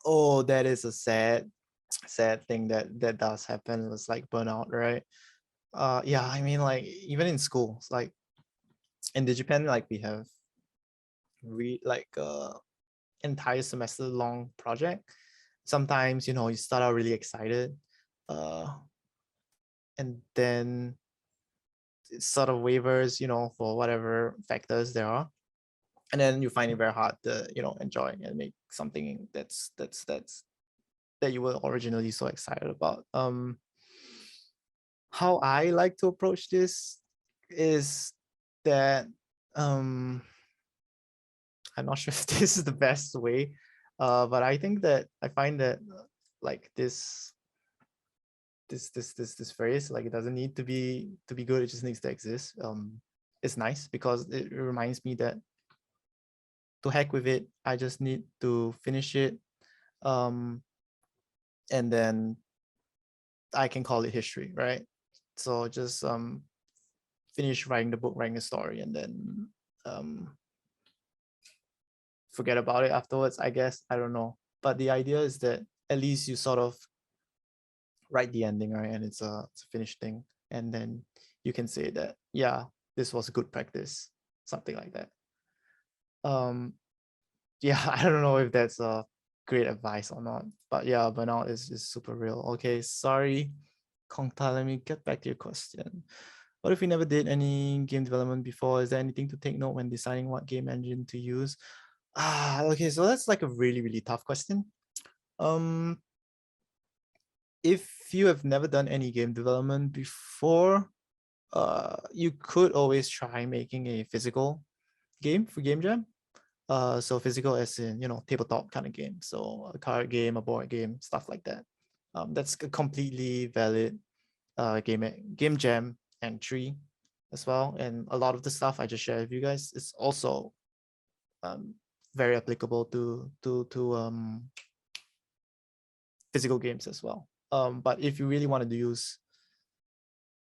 Oh, that is a sad thing that does happen. It was like burnout, right? Yeah, I mean, like even in school, like in DigiPen, like we have like entire semester long project. Sometimes you start out really excited, uh, and then it sort of wavers, for whatever factors there are, and then you find it very hard to enjoy and make something that you were originally so excited about. How I like to approach this is that I'm not sure if this is the best way, but I think that I find that like this phrase, like it doesn't need to be good, it just needs to exist. It's nice because it reminds me that to heck with it, I just need to finish it, and then I can call it history, right? So just finish writing the book, writing a story, and then forget about it afterwards, I guess. I don't know. But the idea is that at least you sort of write the ending, right? And it's a finished thing. And then you can say that, yeah, this was a good practice, something like that. Yeah, I don't know if that's a great advice or not. But yeah, burnout is super real. Okay, sorry, Kongta, let me get back to your question. What if we never did any game development before? Is there anything to take note when deciding what game engine to use? Okay, so that's like a really, really tough question. If you have never done any game development before, you could always try making a physical game for Game Jam. So physical as in, tabletop kind of game. So a card game, a board game, stuff like that. That's a completely valid game jam entry as well. And a lot of the stuff I just shared with you guys is also very applicable to physical games as well. But if you really wanted to use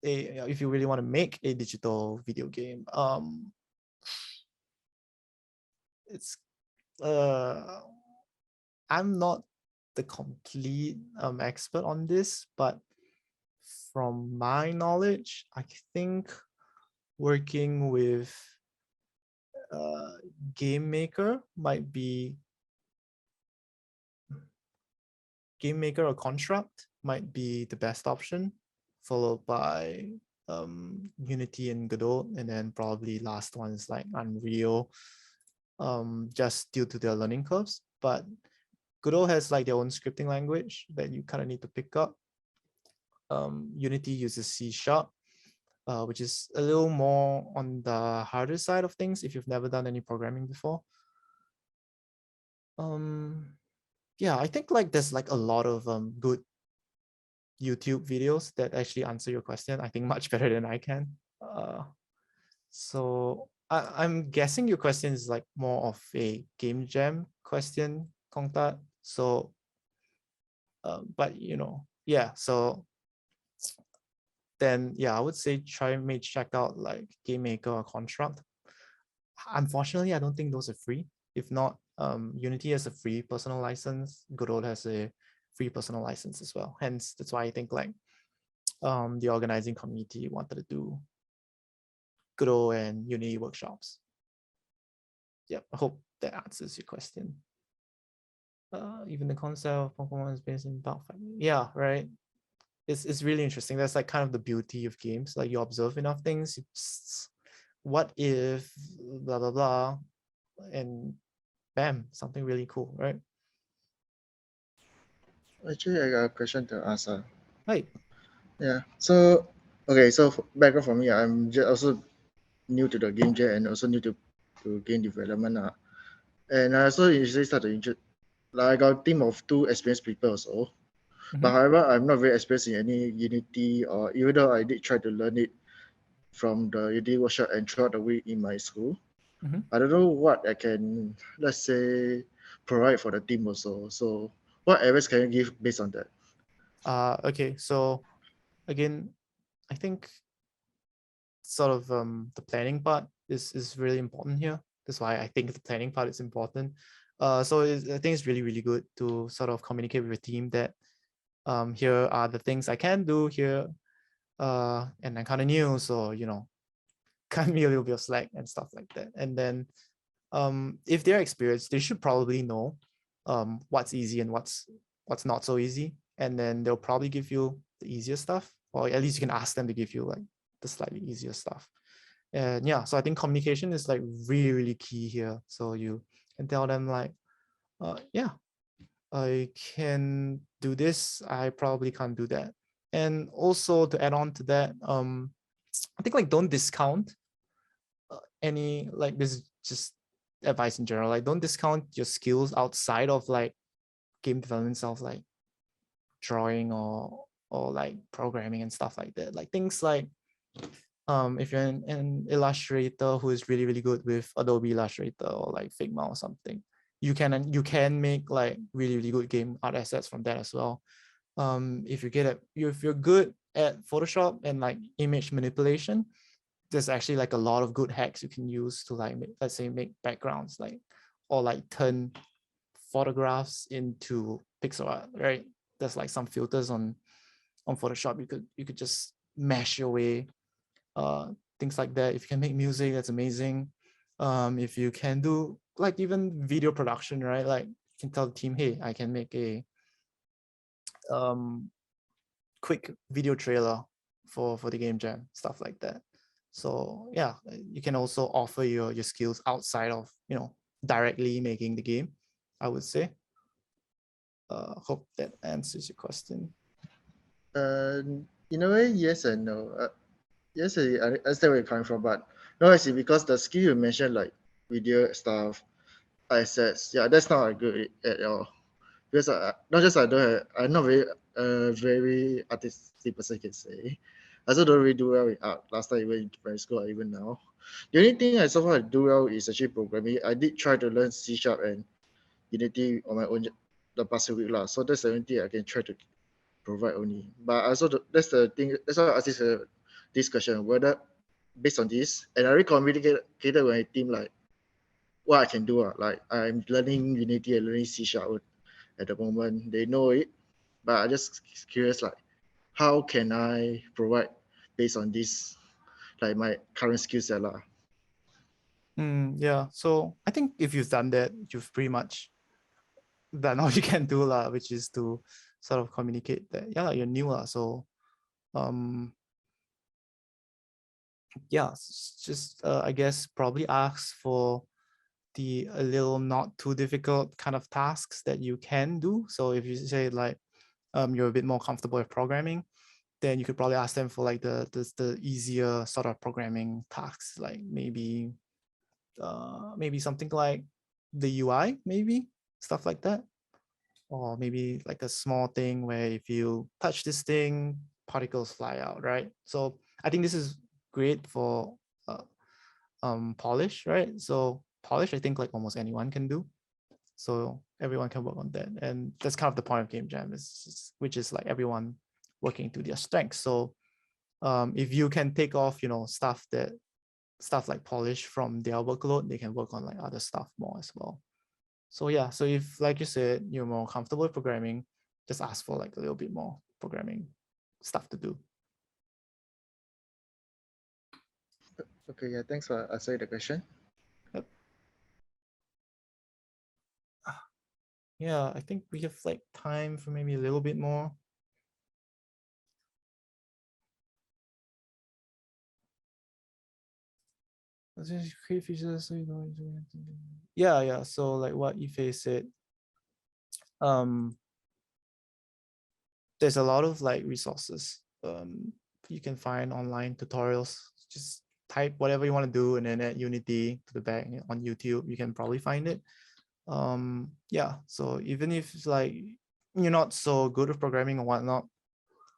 if you really want to make a digital video game, it's I'm not the complete expert on this, but from my knowledge, I think working with game maker might be game maker or construct might be the best option, followed by Unity and Godot, and then probably last one is like Unreal, just due to their learning curves. But Godot has like their own scripting language that you kind of need to pick up. Unity uses C#, which is a little more on the harder side of things if you've never done any programming before. Yeah, I think like there's like a lot of good YouTube videos that actually answer your question. I think much better than I can. So I'm guessing your question is like more of a game jam question, Kongtat. So, but you know, yeah. So then, yeah, I would say maybe check out like Game Maker or Construct. Unfortunately, I don't think those are free. If not, Unity has a free personal license. Godot has a free personal license as well. Hence, that's why I think like the organizing community wanted to do Godot and Unity workshops. Yep, I hope that answers your question. Even the concept of performance based in bug fighting. Yeah, right. It's really interesting. That's like kind of the beauty of games. Like you observe enough things. It's, what if blah blah blah, and bam, something really cool, right? Actually, I got a question to ask. Right. Yeah. So, okay. So background for me, I'm just also new to the game jam and also new to game development. And I also usually start to like I got a team of 2 experienced people also. But however, I'm not very experienced in any Unity, or even though I did try to learn it from the Unity workshop and throughout the week in my school. I don't know what I can, let's say, provide for the team also. So what advice can you give based on that? Okay. So again, I think sort of the planning part is really important here. That's why I think the planning part is important. So I think it's really good to sort of communicate with your team that here are the things I can do here, and I'm kind of new, so you know, cut me a little bit of slack and stuff like that. And then if they're experienced, they should probably know what's easy and what's not so easy, and then they'll probably give you the easier stuff, or at least you can ask them to give you like the slightly easier stuff. And yeah, so I think communication is like really key here. So you can tell them like, yeah, I can do this, I probably can't do that. And also to add on to that, I think like don't discount any, like this is just advice in general, like don't discount your skills outside of like game development stuff, like drawing or like programming and stuff like that. Like things like if you're an illustrator who is really good with Adobe Illustrator or like Figma or something, you can make like really good game art assets from that as well. If you're good at Photoshop and like image manipulation, there's actually like a lot of good hacks you can use to like let's say make backgrounds, like, or like turn photographs into pixel art, right? There's like some filters on Photoshop. You could just mash your way, things like that. If you can make music, that's amazing. If you can do like even video production, right? Like you can tell the team, hey, I can make a quick video trailer for the game jam, stuff like that. So yeah, you can also offer your skills outside of, you know, directly making the game, I would say. Hope that answers your question. In a way, yes and no. Yes, I understand where you're coming from, but no, I see, because the skill you mentioned, like video stuff, assets, yeah, that's not good at all. Because not just I don't have, I'm not very artistic person, can say. I also don't really do well in art. Last time even in primary school or even now. The only thing I so far do well is actually programming. I did try to learn C# and Unity on my own the past week lah. So that's the only thing I can try to provide only. But also that's the thing. That's why I asked this question, whether based on this, and I already communicated with my team like what I can do. Like I'm learning Unity and learning C# at the moment. They know it, but I just curious like how can I provide based on this, like my current skill set lah. Yeah, so I think if you've done that, you've pretty much done all you can do lah, which is to sort of communicate that yeah, you're new lah. So yeah, just I guess probably ask for the a little not too difficult kind of tasks that you can do. So if you say like you're a bit more comfortable with programming, then you could probably ask them for like the easier sort of programming tasks, like maybe something like the UI, maybe stuff like that. Or maybe like a small thing where if you touch this thing, particles fly out, right? So I think this is great for polish, right? So polish, I think like almost anyone can do. So everyone can work on that. And that's kind of the point of Game Jam, which is like everyone working to their strengths. So if you can take off, stuff like polish from their workload, they can work on like other stuff more as well. So yeah, so if, like you said, you're more comfortable with programming, just ask for like a little bit more programming stuff to do. Okay, yeah, thanks for answering the question. Yep. Yeah, I think we have like time for maybe a little bit more. Create features so you know. Yeah. So like what Ife said, there's a lot of like resources you can find online tutorials. Just type whatever you want to do and then add Unity to the back on YouTube. You can probably find it. Yeah, so even if it's like you're not so good with programming or whatnot,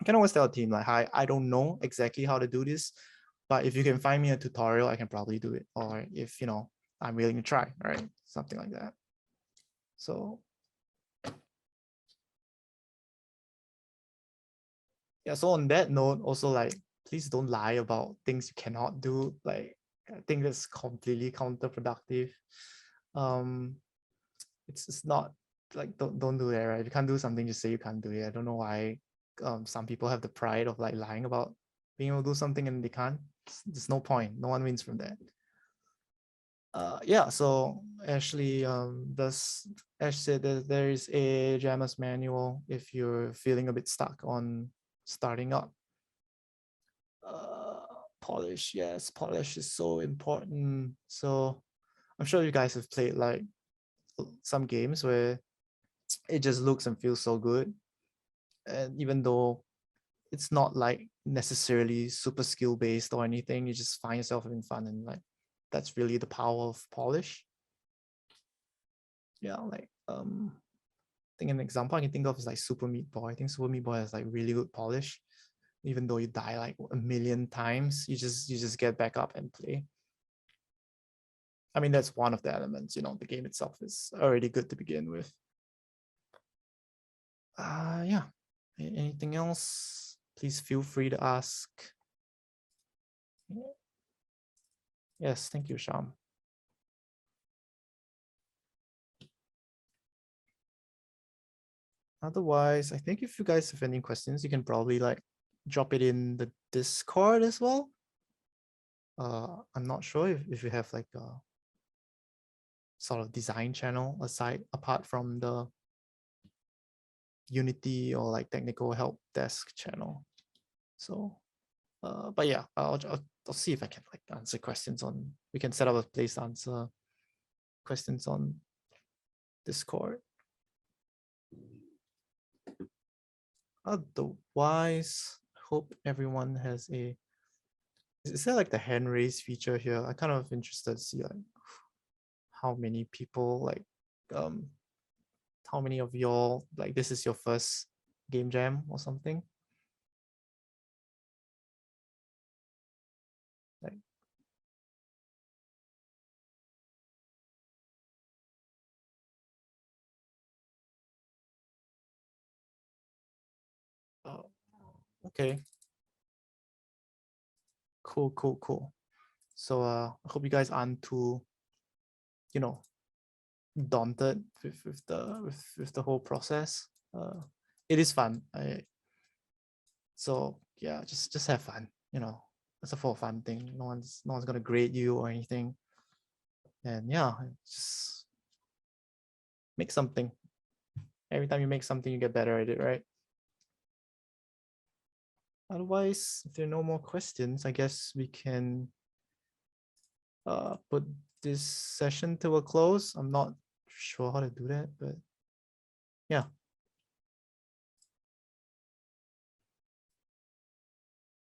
you can always tell a team like, hi, I don't know exactly how to do this, but if you can find me a tutorial, I can probably do it. Or if I'm willing to try, right? Something like that. So yeah, so on that note, also like, please don't lie about things you cannot do. Like, I think that's completely counterproductive. It's not like, don't do that, right? If you can't do something, just say you can't do it. I don't know why some people have the pride of like lying about being able to do something and they can't. There's no point. No one wins from that. Yeah, so Ashley, Ash said that there is a Jammer's manual if you're feeling a bit stuck on starting up. Polish, yes, polish is so important. So I'm sure you guys have played like some games where it just looks and feels so good, and even though it's not like necessarily super skill based or anything, you just find yourself having fun, and like that's really the power of polish. Yeah, like I think an example I can think of is like Super Meat Boy. I think Super Meat Boy has like really good polish. Even though you die like a million times, you just get back up and play. I mean, that's one of the elements. The game itself is already good to begin with. Yeah. Anything else? Please feel free to ask. Yes, thank you, Sham. Otherwise, I think if you guys have any questions, you can probably like drop it in the Discord as well. I'm not sure if you have like a sort of design channel apart from the Unity or like technical help desk channel. So, but yeah, I'll see if I can like answer questions on. We can set up a place to answer questions on Discord. Otherwise, I hope everyone has a. Is there like the hand raise feature here? I'm kind of interested to see like how many people like how many of y'all like this is your first game jam or something. Like, oh, okay. Cool. So I hope you guys aren't too, daunted with the whole process. It is fun. So yeah, just have fun. It's a for fun thing. No one's gonna grade you or anything. And yeah, just make something. Every time you make something, you get better at it, right? Otherwise, if there are no more questions, I guess we can put this session to a close. I'm not sure how to do that, but yeah.